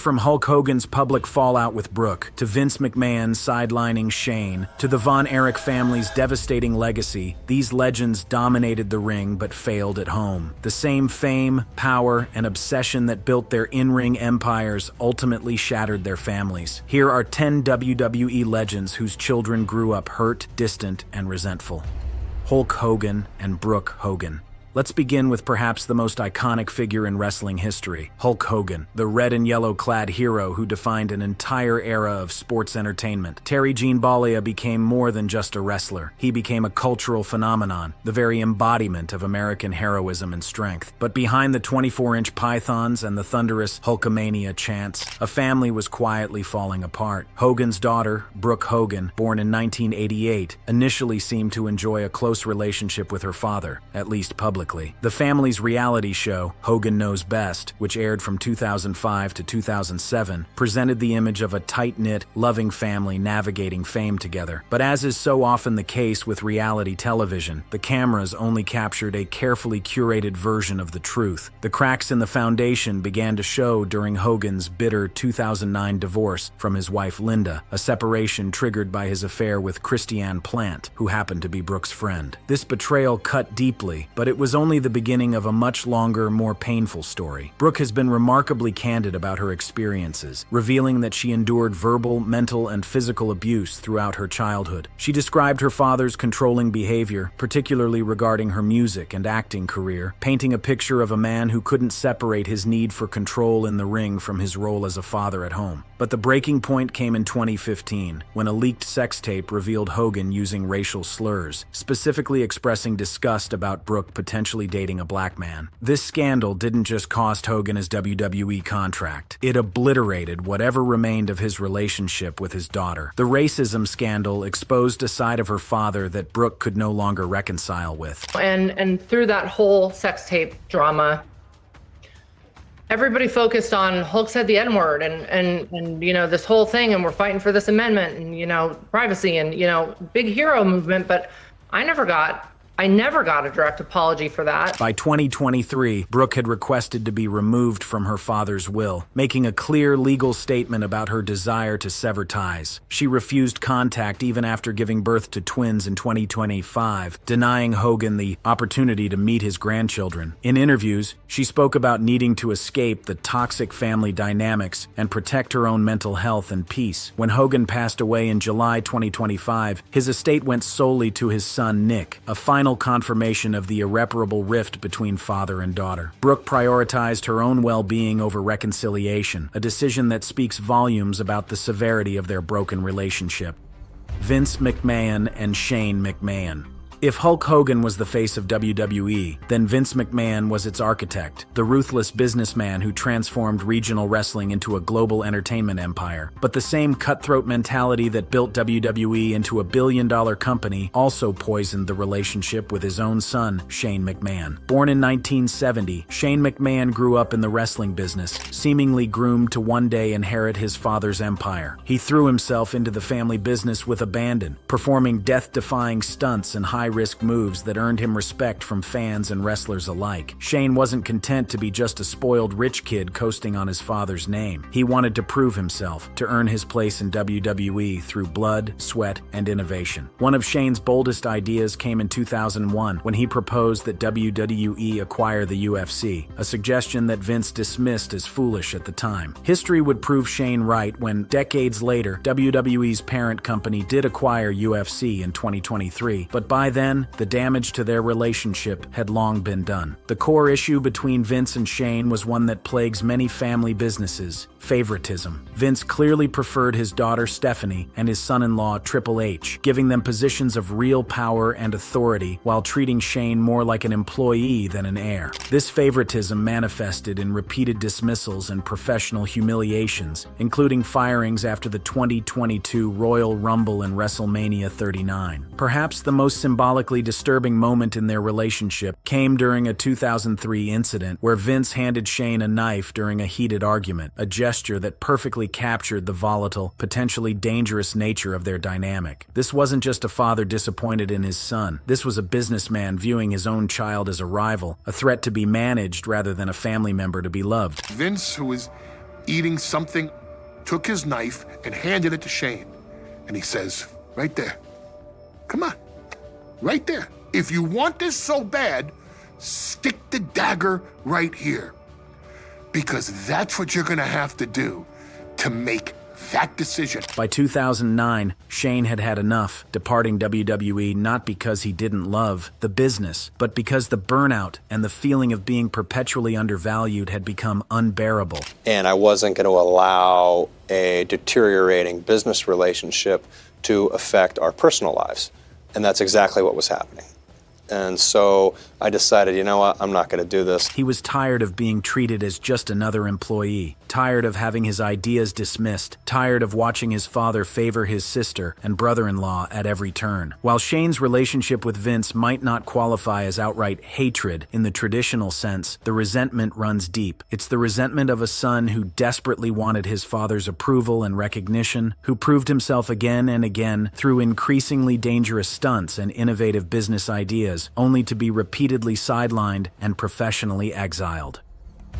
from Hulk Hogan's public fallout with Brooke, to Vince McMahon sidelining Shane, to the Von Erich family's devastating legacy, these legends dominated the ring but failed at home. The same fame, power, and obsession that built their in-ring empires ultimately shattered their families. Here are 10 WWE legends whose children grew up hurt, distant, and resentful. Hulk Hogan and Brooke Hogan. Let's begin with perhaps the most iconic figure in wrestling history, Hulk Hogan, the red and yellow clad hero who defined an entire era of sports entertainment. Terry Gene Bollea became more than just a wrestler. He became a cultural phenomenon, the very embodiment of American heroism and strength. But behind the 24-inch pythons and the thunderous Hulkamania chants, a family was quietly falling apart. Hogan's daughter, Brooke Hogan, born in 1988, initially seemed to enjoy a close relationship with her father, at least publicly. The family's reality show, Hogan Knows Best, which aired from 2005 to 2007, presented the image of a tight-knit, loving family navigating fame together. But as is so often the case with reality television, the cameras only captured a carefully curated version of the truth. The cracks in the foundation began to show during Hogan's bitter 2009 divorce from his wife Linda, a separation triggered by his affair with Christiane Plant, who happened to be Brooke's friend. This betrayal cut deeply, but it was only the beginning of a much longer, more painful story. Brooke has been remarkably candid about her experiences, revealing that she endured verbal, mental, and physical abuse throughout her childhood. She described her father's controlling behavior, particularly regarding her music and acting career, painting a picture of a man who couldn't separate his need for control in the ring from his role as a father at home. But the breaking point came in 2015, when a leaked sex tape revealed Hogan using racial slurs, specifically expressing disgust about Brooke potentially dating a black man. This scandal didn't just cost Hogan his WWE contract. It obliterated whatever remained of his relationship with his daughter. The racism scandal exposed a side of her father that Brooke could no longer reconcile with. And through that whole sex tape drama, everybody focused on Hulk said the N-word and you know, this whole thing, and we're fighting for this amendment and, you know, privacy and, you know, big hero movement, but I never got a direct apology for that. By 2023, Brooke had requested to be removed from her father's will, making a clear legal statement about her desire to sever ties. She refused contact even after giving birth to twins in 2025, denying Hogan the opportunity to meet his grandchildren. In interviews, she spoke about needing to escape the toxic family dynamics and protect her own mental health and peace. When Hogan passed away in July 2025, his estate went solely to his son Nick, a final confirmation of the irreparable rift between father and daughter. Brooke prioritized her own well-being over reconciliation, a decision that speaks volumes about the severity of their broken relationship. Vince McMahon and Shane McMahon. If Hulk Hogan was the face of WWE, then Vince McMahon was its architect, the ruthless businessman who transformed regional wrestling into a global entertainment empire. But the same cutthroat mentality that built WWE into a billion-dollar company also poisoned the relationship with his own son, Shane McMahon. Born in 1970, Shane McMahon grew up in the wrestling business, seemingly groomed to one day inherit his father's empire. He threw himself into the family business with abandon, performing death-defying stunts and high-risk moves that earned him respect from fans and wrestlers alike. Shane wasn't content to be just a spoiled rich kid coasting on his father's name. He wanted to prove himself, to earn his place in WWE through blood, sweat, and innovation. One of Shane's boldest ideas came in 2001 when he proposed that WWE acquire the UFC, a suggestion that Vince dismissed as foolish at the time. History would prove Shane right when, decades later, WWE's parent company did acquire UFC in 2023, but by then, the damage to their relationship had long been done. The core issue between Vince and Shane was one that plagues many family businesses: favoritism. Vince clearly preferred his daughter Stephanie and his son-in-law Triple H, giving them positions of real power and authority while treating Shane more like an employee than an heir. This favoritism manifested in repeated dismissals and professional humiliations, including firings after the 2022 Royal Rumble and WrestleMania 39. Perhaps the most symbolically disturbing moment in their relationship came during a 2003 incident where Vince handed Shane a knife during a heated argument, a gesture that perfectly captured the volatile, potentially dangerous nature of their dynamic. This wasn't just a father disappointed in his son. This was a businessman viewing his own child as a rival, a threat to be managed rather than a family member to be loved. Vince, who is eating something, took his knife and handed it to Shane. And he says, right there, come on, right there. If you want this so bad, stick the dagger right here. Because that's what you're gonna have to do to make that decision. By 2009, Shane had had enough, departing WWE not because he didn't love the business, but because the burnout and the feeling of being perpetually undervalued had become unbearable. And I wasn't going to allow a deteriorating business relationship to affect our personal lives. And that's exactly what was happening. And so I decided, you know what, I'm not going to do this. He was tired of being treated as just another employee, tired of having his ideas dismissed, tired of watching his father favor his sister and brother-in-law at every turn. While Shane's relationship with Vince might not qualify as outright hatred in the traditional sense, the resentment runs deep. It's the resentment of a son who desperately wanted his father's approval and recognition, who proved himself again and again through increasingly dangerous stunts and innovative business ideas, only to be repeatedly sidelined and professionally exiled.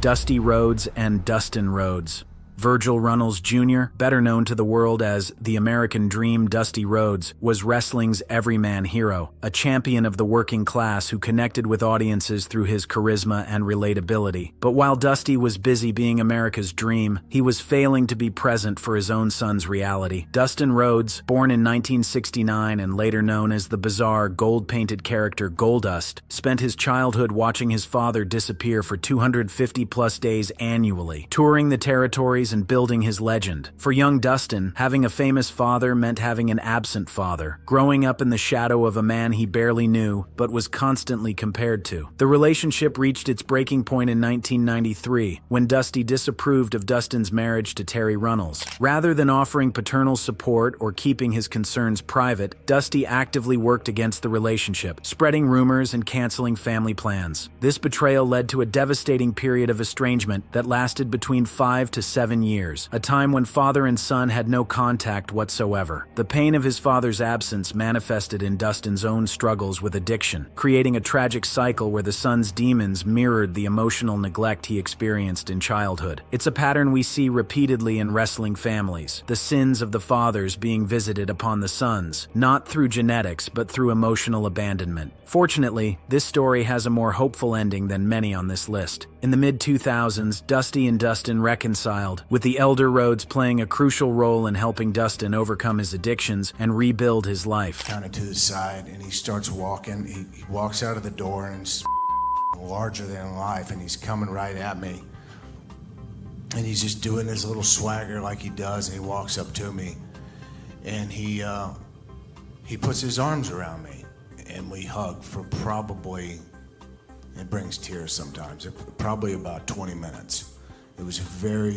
Dusty Rhodes and Dustin Rhodes. Virgil Runnels Jr., better known to the world as the American Dream Dusty Rhodes, was wrestling's everyman hero, a champion of the working class who connected with audiences through his charisma and relatability. But while Dusty was busy being America's dream, he was failing to be present for his own son's reality. Dustin Rhodes, born in 1969 and later known as the bizarre gold-painted character Goldust, spent his childhood watching his father disappear for 250-plus days annually, touring the territories and building his legend. For young Dustin, having a famous father meant having an absent father, growing up in the shadow of a man he barely knew but was constantly compared to. The relationship reached its breaking point in 1993 when Dusty disapproved of Dustin's marriage to Terry Runnels. Rather than offering paternal support or keeping his concerns private, Dusty actively worked against the relationship, spreading rumors and canceling family plans. This betrayal led to a devastating period of estrangement that lasted between 5 to 7 years, a time when father and son had no contact whatsoever. The pain of his father's absence manifested in Dustin's own struggles with addiction, creating a tragic cycle where the son's demons mirrored the emotional neglect he experienced in childhood. It's a pattern we see repeatedly in wrestling families, the sins of the fathers being visited upon the sons, not through genetics but through emotional abandonment. Fortunately, this story has a more hopeful ending than many on this list. In the mid-2000s, Dusty and Dustin reconciled, with the elder Rhodes playing a crucial role in helping Dustin overcome his addictions and rebuild his life. Kind of to the side, and he starts walking. He walks out of the door, and it's larger than life, and he's coming right at me. And he's just doing his little swagger like he does, and he walks up to me, and he puts his arms around me, and we hug for probably, it brings tears sometimes, probably about 20 minutes. It was very,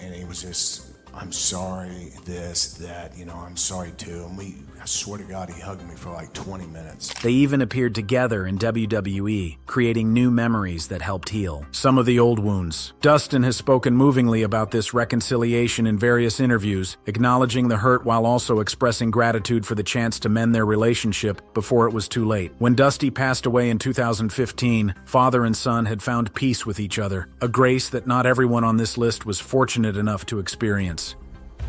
and he was just, I'm sorry, this, that, I'm sorry too. And I swear to God, he hugged me for like 20 minutes. They even appeared together in WWE, creating new memories that helped heal some of the old wounds. Dustin has spoken movingly about this reconciliation in various interviews, acknowledging the hurt while also expressing gratitude for the chance to mend their relationship before it was too late. When Dusty passed away in 2015, father and son had found peace with each other, a grace that not everyone on this list was fortunate enough to experience.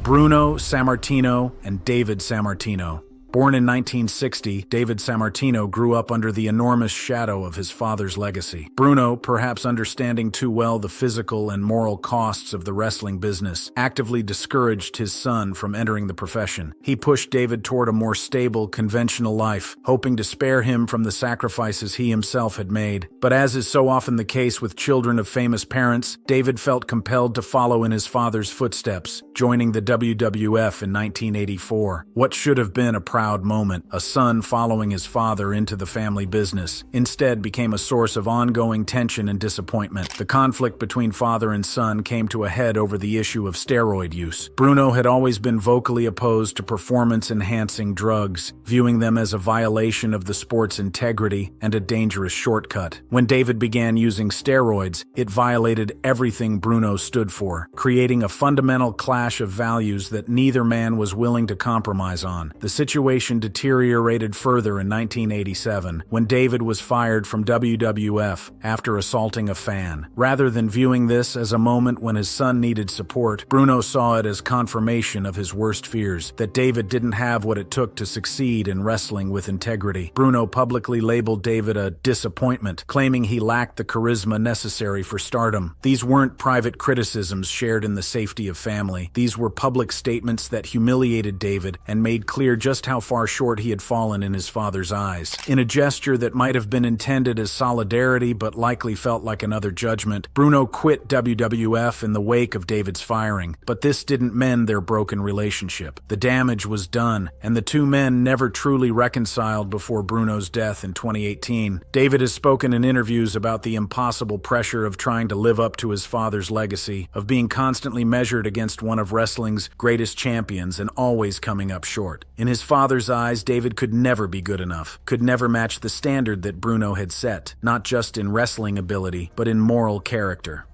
Bruno Sammartino and David Sammartino. Born in 1960, David Sammartino grew up under the enormous shadow of his father's legacy. Bruno, perhaps understanding too well the physical and moral costs of the wrestling business, actively discouraged his son from entering the profession. He pushed David toward a more stable, conventional life, hoping to spare him from the sacrifices he himself had made. But as is so often the case with children of famous parents, David felt compelled to follow in his father's footsteps, joining the WWF in 1984. What should have been a proud moment, a son following his father into the family business, instead became a source of ongoing tension and disappointment. The conflict between father and son came to a head over the issue of steroid use. Bruno had always been vocally opposed to performance-enhancing drugs, viewing them as a violation of the sport's integrity and a dangerous shortcut. When David began using steroids, it violated everything Bruno stood for, creating a fundamental clash of values that neither man was willing to compromise on. The situation situation deteriorated further in 1987 when David was fired from WWF after assaulting a fan. Rather than viewing this as a moment when his son needed support, Bruno saw it as confirmation of his worst fears, that David didn't have what it took to succeed in wrestling with integrity. Bruno publicly labeled David a disappointment, claiming he lacked the charisma necessary for stardom. These weren't private criticisms shared in the safety of family. These were public statements that humiliated David and made clear just how far short he had fallen in his father's eyes. In a gesture that might have been intended as solidarity but likely felt like another judgment, Bruno quit WWF in the wake of David's firing, but this didn't mend their broken relationship. The damage was done, and the two men never truly reconciled before Bruno's death in 2018. David has spoken in interviews about the impossible pressure of trying to live up to his father's legacy, of being constantly measured against one of wrestling's greatest champions and always coming up short. In his father's eyes, David could never be good enough, could never match the standard that Bruno had set, not just in wrestling ability, but in moral character.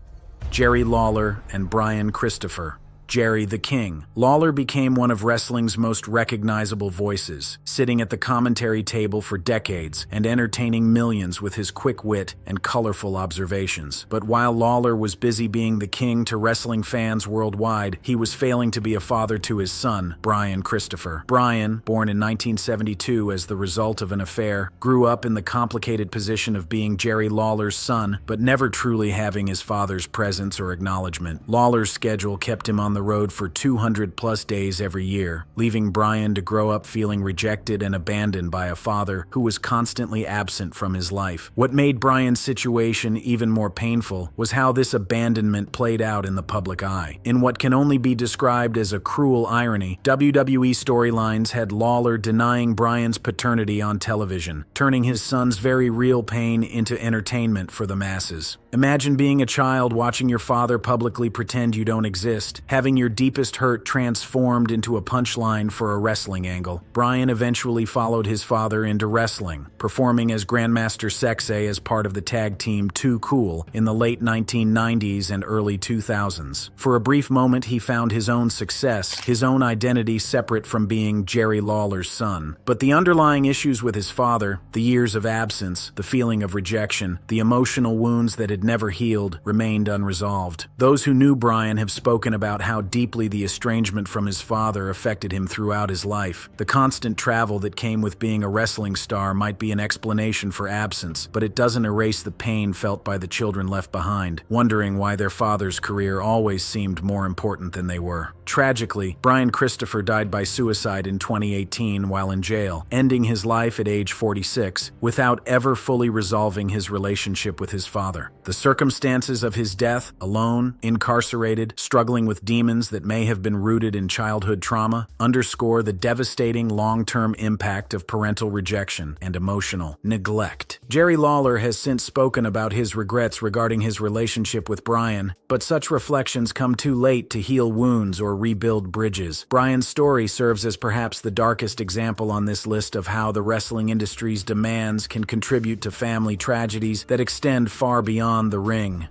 Jerry Lawler and Brian Christopher. Jerry the King. Lawler became one of wrestling's most recognizable voices, sitting at the commentary table for decades and entertaining millions with his quick wit and colorful observations. But while Lawler was busy being the king to wrestling fans worldwide, he was failing to be a father to his son, Brian Christopher. Brian, born in 1972 as the result of an affair, grew up in the complicated position of being Jerry Lawler's son, but never truly having his father's presence or acknowledgement. Lawler's schedule kept him on the road for 200+ days every year, leaving Brian to grow up feeling rejected and abandoned by a father who was constantly absent from his life. What made Brian's situation even more painful was how this abandonment played out in the public eye. In what can only be described as a cruel irony, WWE storylines had Lawler denying Brian's paternity on television, turning his son's very real pain into entertainment for the masses. Imagine being a child watching your father publicly pretend you don't exist, having your deepest hurt transformed into a punchline for a wrestling angle. Brian eventually followed his father into wrestling, performing as Grandmaster Sexay as part of the tag team Too Cool in the late 1990s and early 2000s. For a brief moment, he found his own success, his own identity separate from being Jerry Lawler's son. But the underlying issues with his father, the years of absence, the feeling of rejection, the emotional wounds that had never healed, remained unresolved. Those who knew Brian have spoken about how deeply the estrangement from his father affected him throughout his life. The constant travel that came with being a wrestling star might be an explanation for absence, but it doesn't erase the pain felt by the children left behind, wondering why their father's career always seemed more important than they were. Tragically, Brian Christopher died by suicide in 2018 while in jail, ending his life at age 46 without ever fully resolving his relationship with his father. The circumstances of his death, alone, incarcerated, struggling with demons that may have been rooted in childhood trauma, underscore the devastating long-term impact of parental rejection and emotional neglect. Jerry Lawler has since spoken about his regrets regarding his relationship with Brian, but such reflections come too late to heal wounds or rebuild bridges. Brian's story serves as perhaps the darkest example on this list of how the wrestling industry's demands can contribute to family tragedies that extend far beyond the ring.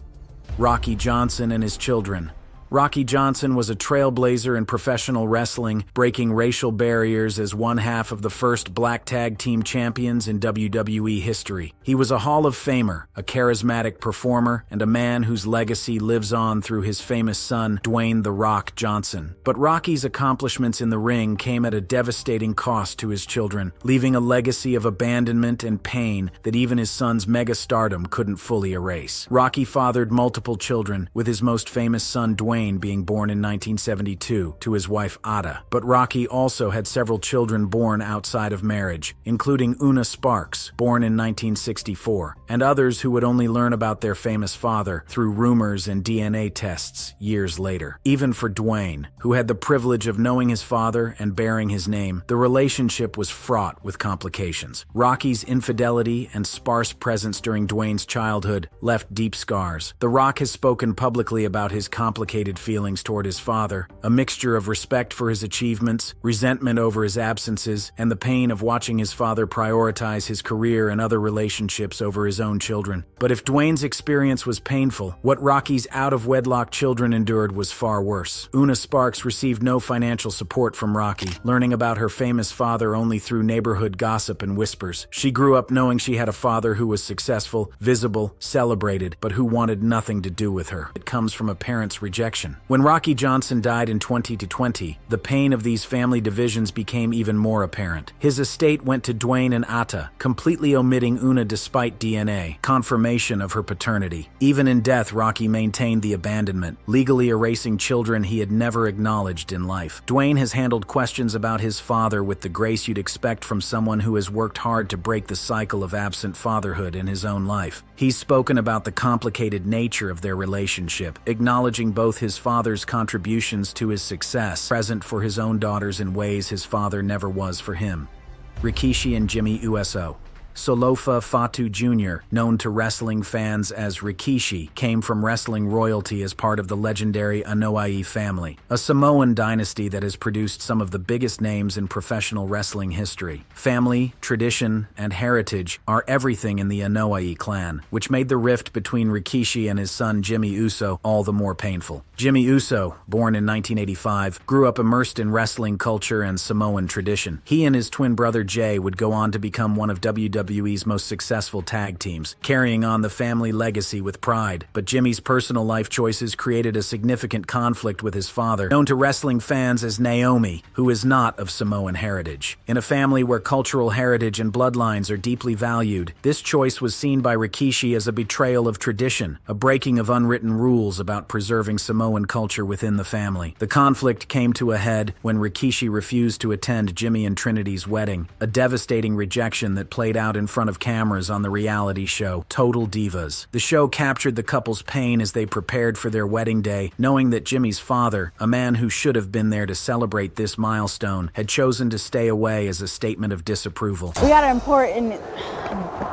Rocky Johnson and his children. Rocky Johnson was a trailblazer in professional wrestling, breaking racial barriers as one half of the first black tag team champions in WWE history. He was a Hall of Famer, a charismatic performer, and a man whose legacy lives on through his famous son, Dwayne "The Rock" Johnson. But Rocky's accomplishments in the ring came at a devastating cost to his children, leaving a legacy of abandonment and pain that even his son's mega-stardom couldn't fully erase. Rocky fathered multiple children, with his most famous son, Dwayne, being born in 1972 to his wife Ada. But Rocky also had several children born outside of marriage, including Una Sparks, born in 1964, and others who would only learn about their famous father through rumors and DNA tests years later. Even for Dwayne, who had the privilege of knowing his father and bearing his name, the relationship was fraught with complications. Rocky's infidelity and sparse presence during Dwayne's childhood left deep scars. The Rock has spoken publicly about his complicated complicated feelings toward his father, a mixture of respect for his achievements, resentment over his absences, and the pain of watching his father prioritize his career and other relationships over his own children. But if Dwayne's experience was painful, what Rocky's out-of-wedlock children endured was far worse. Una Sparks received no financial support from Rocky, learning about her famous father only through neighborhood gossip and whispers. She grew up knowing she had a father who was successful, visible, celebrated, but who wanted nothing to do with her. It comes from a parent's rejection. When Rocky Johnson died in 2020, the pain of these family divisions became even more apparent. His estate went to Dwayne and Atta, completely omitting Una despite DNA confirmation of her paternity. Even in death, Rocky maintained the abandonment, legally erasing children he had never acknowledged in life. Dwayne has handled questions about his father with the grace you'd expect from someone who has worked hard to break the cycle of absent fatherhood in his own life. He's spoken about the complicated nature of their relationship, acknowledging both his father's contributions to his success, present for his own daughters in ways his father never was for him. Rikishi and Jimmy Uso. Solofa Fatu Jr., known to wrestling fans as Rikishi, came from wrestling royalty as part of the legendary Anoa'i family, a Samoan dynasty that has produced some of the biggest names in professional wrestling history. Family, tradition, and heritage are everything in the Anoa'i clan, which made the rift between Rikishi and his son Jimmy Uso all the more painful. Jimmy Uso, born in 1985, grew up immersed in wrestling culture and Samoan tradition. He and his twin brother Jay would go on to become one of WWE's most successful tag teams, carrying on the family legacy with pride. But Jimmy's personal life choices created a significant conflict with his father, known to wrestling fans as Naomi, who is not of Samoan heritage. In a family where cultural heritage and bloodlines are deeply valued, this choice was seen by Rikishi as a betrayal of tradition, a breaking of unwritten rules about preserving Samoan culture within the family. The conflict came to a head when Rikishi refused to attend Jimmy and Trinity's wedding, a devastating rejection that played out in front of cameras on the reality show Total Divas. The show captured the couple's pain as they prepared for their wedding day, knowing that Jimmy's father, a man who should have been there to celebrate this milestone, had chosen to stay away as a statement of disapproval. We got an important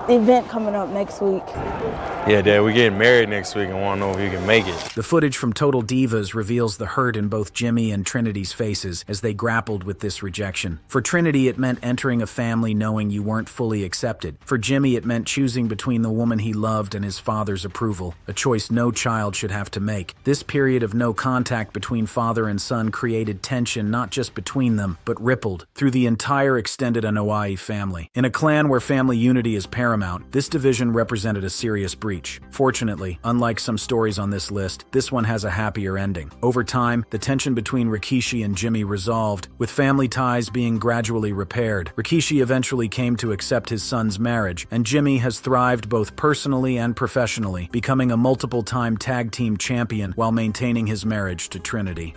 event coming up next week. Yeah, Dad, we're getting married next week and want to know if you can make it. The footage from Total Divas reveals the hurt in both Jimmy and Trinity's faces as they grappled with this rejection. For Trinity, it meant entering a family knowing you weren't fully accepted. For Jimmy, it meant choosing between the woman he loved and his father's approval, a choice no child should have to make. This period of no contact between father and son created tension not just between them, but rippled through the entire extended Anoa'i family. In a clan where family unity is paramount, this division represented a serious breach. Fortunately, unlike some stories on this list, this one has a happier ending. Over time, the tension between Rikishi and Jimmy resolved, with family ties being gradually repaired. Rikishi eventually came to accept his son's marriage, and Jimmy has thrived both personally and professionally, becoming a multiple-time tag team champion while maintaining his marriage to Trinity.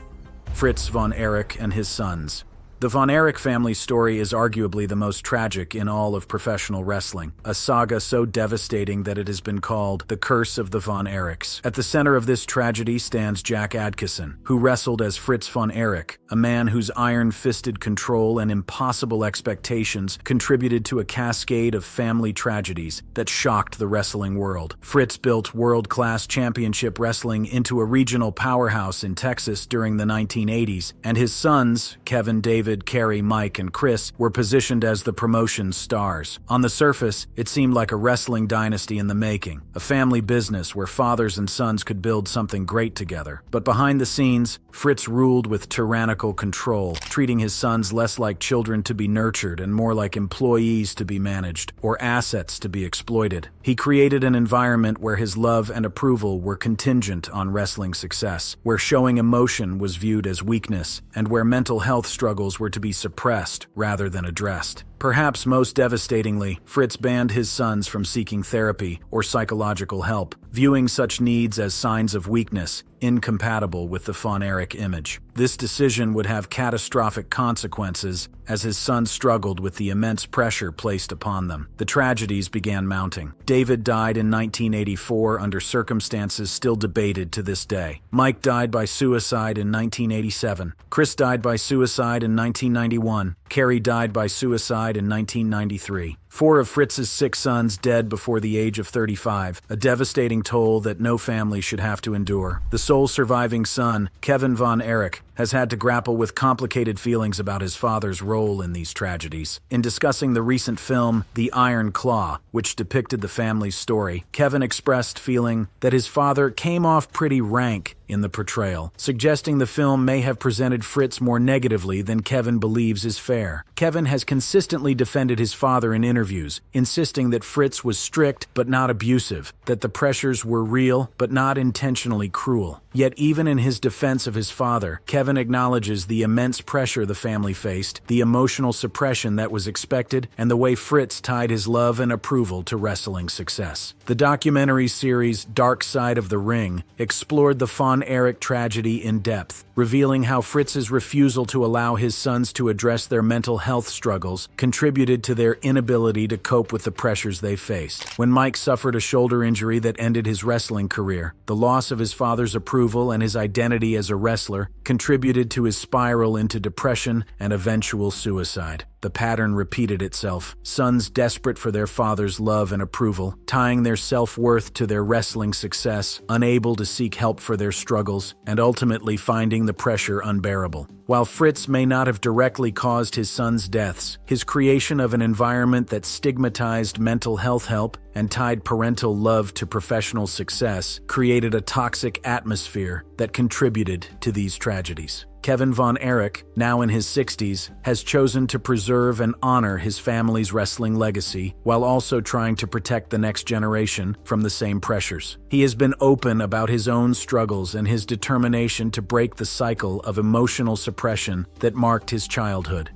Fritz von Erich and his sons. The Von Erich family story is arguably the most tragic in all of professional wrestling, a saga so devastating that it has been called the Curse of the Von Erichs. At the center of this tragedy stands Jack Adkisson, who wrestled as Fritz von Erich, a man whose iron-fisted control and impossible expectations contributed to a cascade of family tragedies that shocked the wrestling world. Fritz built world-class championship wrestling into a regional powerhouse in Texas during the 1980s, and his sons, Kevin, David, Kerry, Mike, and Chris, were positioned as the promotion's stars. On the surface, it seemed like a wrestling dynasty in the making, a family business where fathers and sons could build something great together. But behind the scenes, Fritz ruled with tyrannical control, treating his sons less like children to be nurtured and more like employees to be managed, or assets to be exploited. He created an environment where his love and approval were contingent on wrestling success, where showing emotion was viewed as weakness, and where mental health struggles were to be suppressed rather than addressed. Perhaps most devastatingly, Fritz banned his sons from seeking therapy or psychological help, viewing such needs as signs of weakness, incompatible with the Von Erich image. This decision would have catastrophic consequences as his sons struggled with the immense pressure placed upon them. The tragedies began mounting. David died in 1984 under circumstances still debated to this day. Mike died by suicide in 1987. Chris died by suicide in 1991. Kerry died by suicide in 1993. 4 of Fritz's 6 sons dead before the age of 35, a devastating toll that no family should have to endure. The sole surviving son, Kevin Von Erich, has had to grapple with complicated feelings about his father's role in these tragedies. In discussing the recent film, The Iron Claw, which depicted the family's story, Kevin expressed feeling that his father came off pretty rank in the portrayal, suggesting the film may have presented Fritz more negatively than Kevin believes is fair. Kevin has consistently defended his father in interviews, insisting that Fritz was strict but not abusive, that the pressures were real but not intentionally cruel. Yet even in his defense of his father, Kevin acknowledges the immense pressure the family faced, the emotional suppression that was expected, and the way Fritz tied his love and approval to wrestling success. The documentary series Dark Side of the Ring explored the Von Erich tragedy in depth, revealing how Fritz's refusal to allow his sons to address their mental health struggles contributed to their inability to cope with the pressures they faced. When Mike suffered a shoulder injury that ended his wrestling career, the loss of his father's approval and his identity as a wrestler contributed to his spiral into depression and eventual suicide. The pattern repeated itself, sons desperate for their father's love and approval, tying their self-worth to their wrestling success, unable to seek help for their struggles, and ultimately finding the pressure unbearable. While Fritz may not have directly caused his sons' deaths, his creation of an environment that stigmatized mental health help and tied parental love to professional success created a toxic atmosphere that contributed to these tragedies. Kevin Von Erich, now in his 60s, has chosen to preserve and honor his family's wrestling legacy while also trying to protect the next generation from the same pressures. He has been open about his own struggles and his determination to break the cycle of emotional suppression that marked his childhood.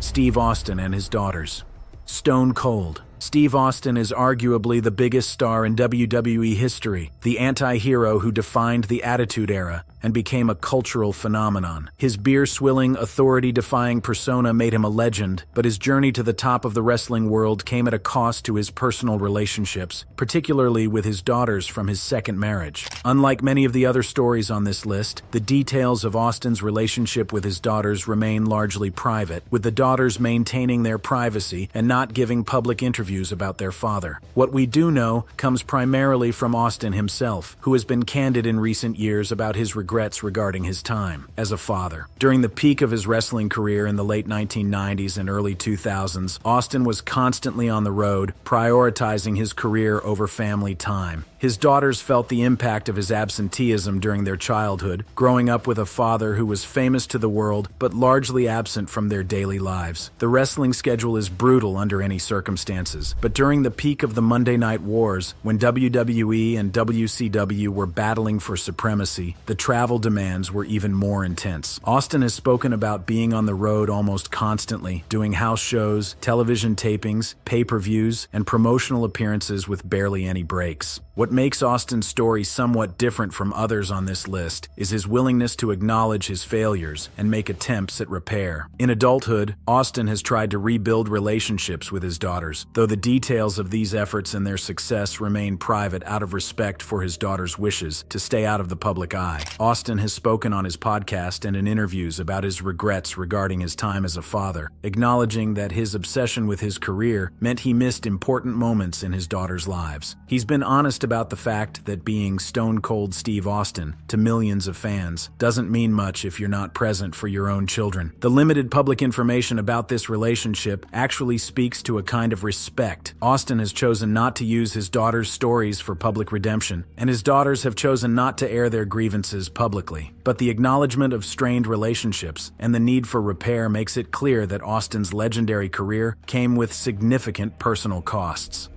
Steve Austin and his daughters. Stone Cold. Steve Austin is arguably the biggest star in WWE history, the anti-hero who defined the Attitude Era and became a cultural phenomenon. His beer-swilling, authority-defying persona made him a legend, but his journey to the top of the wrestling world came at a cost to his personal relationships, particularly with his daughters from his second marriage. Unlike many of the other stories on this list, the details of Austin's relationship with his daughters remain largely private, with the daughters maintaining their privacy and not giving public interviews about their father. What we do know comes primarily from Austin himself, who has been candid in recent years about his regrets regarding his time as a father. During the peak of his wrestling career in the late 1990s and early 2000s, Austin was constantly on the road, prioritizing his career over family time. His daughters felt the impact of his absenteeism during their childhood, growing up with a father who was famous to the world but largely absent from their daily lives. The wrestling schedule is brutal under any circumstances, but during the peak of the Monday Night Wars, when WWE and WCW were battling for supremacy, the travel demands were even more intense. Austin has spoken about being on the road almost constantly, doing house shows, television tapings, pay-per-views, and promotional appearances with barely any breaks. What makes Austin's story somewhat different from others on this list is his willingness to acknowledge his failures and make attempts at repair. In adulthood, Austin has tried to rebuild relationships with his daughters, though the details of these efforts and their success remain private out of respect for his daughters' wishes to stay out of the public eye. Austin has spoken on his podcast and in interviews about his regrets regarding his time as a father, acknowledging that his obsession with his career meant he missed important moments in his daughters' lives. He's been honest about the fact that being Stone Cold Steve Austin to millions of fans doesn't mean much if you're not present for your own children. The limited public information about this relationship actually speaks to a kind of respect. Austin has chosen not to use his daughters' stories for public redemption, and his daughters have chosen not to air their grievances publicly. But the acknowledgement of strained relationships and the need for repair makes it clear that Austin's legendary career came with significant personal costs.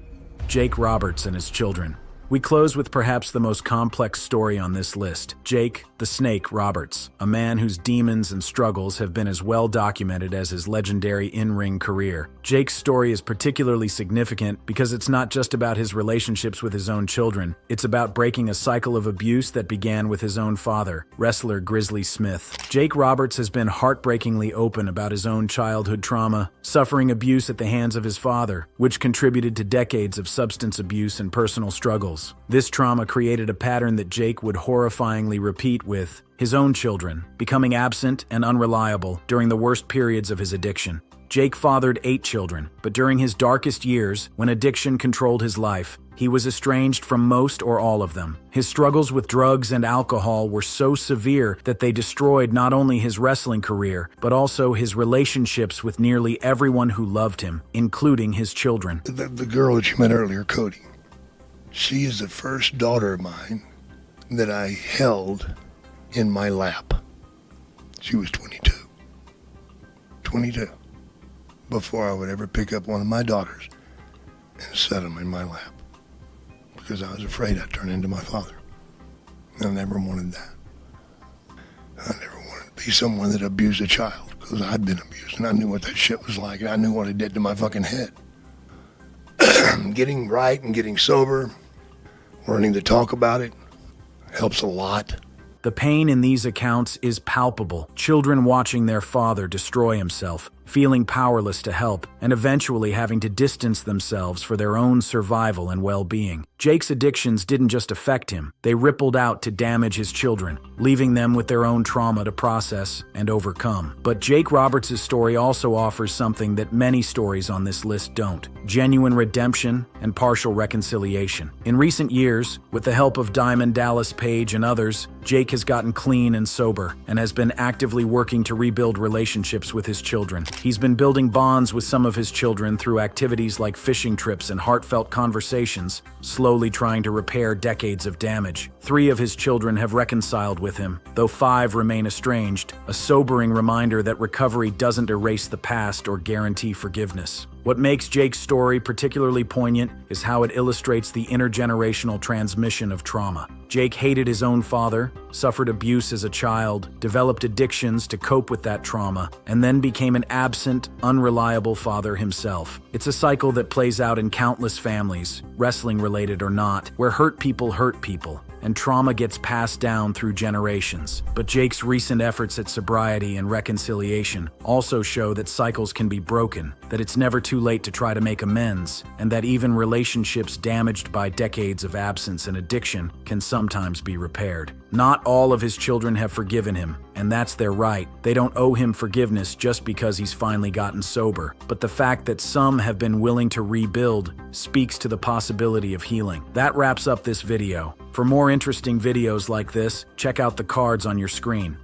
Jake Roberts and his children. We close with perhaps the most complex story on this list, Jake the Snake Roberts, a man whose demons and struggles have been as well documented as his legendary in-ring career. Jake's story is particularly significant because it's not just about his relationships with his own children, it's about breaking a cycle of abuse that began with his own father, wrestler Grizzly Smith. Jake Roberts has been heartbreakingly open about his own childhood trauma, suffering abuse at the hands of his father, which contributed to decades of substance abuse and personal struggles. This trauma created a pattern that Jake would horrifyingly repeat with his own children, becoming absent and unreliable during the worst periods of his addiction. Jake fathered 8 children, but during his darkest years, when addiction controlled his life, he was estranged from most or all of them. His struggles with drugs and alcohol were so severe that they destroyed not only his wrestling career, but also his relationships with nearly everyone who loved him, including his children. The girl that you met earlier, Cody, she is the first daughter of mine that I held in my lap. She was 22. 22. Before I would ever pick up one of my daughters and set them in my lap. Because I was afraid I'd turn into my father. I never wanted that. I never wanted to be someone that abused a child, because I'd been abused and I knew what that shit was like, and I knew what it did to my fucking head. Getting right and getting sober, learning to talk about it, helps a lot. The pain in these accounts is palpable. Children watching their father destroy himself, feeling powerless to help, and eventually having to distance themselves for their own survival and well-being. Jake's addictions didn't just affect him, they rippled out to damage his children, leaving them with their own trauma to process and overcome. But Jake Roberts' story also offers something that many stories on this list don't: genuine redemption and partial reconciliation. In recent years, with the help of Diamond Dallas Page and others, Jake has gotten clean and sober and has been actively working to rebuild relationships with his children. He's been building bonds with some of his children through activities like fishing trips and heartfelt conversations, slowly trying to repair decades of damage. 3 of his children have reconciled with him, though 5 remain estranged, a sobering reminder that recovery doesn't erase the past or guarantee forgiveness. What makes Jake's story particularly poignant is how it illustrates the intergenerational transmission of trauma. Jake hated his own father, suffered abuse as a child, developed addictions to cope with that trauma, and then became an absent, unreliable father himself. It's a cycle that plays out in countless families, wrestling-related or not, where hurt people, and trauma gets passed down through generations. But Jake's recent efforts at sobriety and reconciliation also show that cycles can be broken, that it's never too late to try to make amends, and that even relationships damaged by decades of absence and addiction can sometimes be repaired. Not all of his children have forgiven him, and that's their right. They don't owe him forgiveness just because he's finally gotten sober. But the fact that some have been willing to rebuild speaks to the possibility of healing. That wraps up this video. For more interesting videos like this, check out the cards on your screen.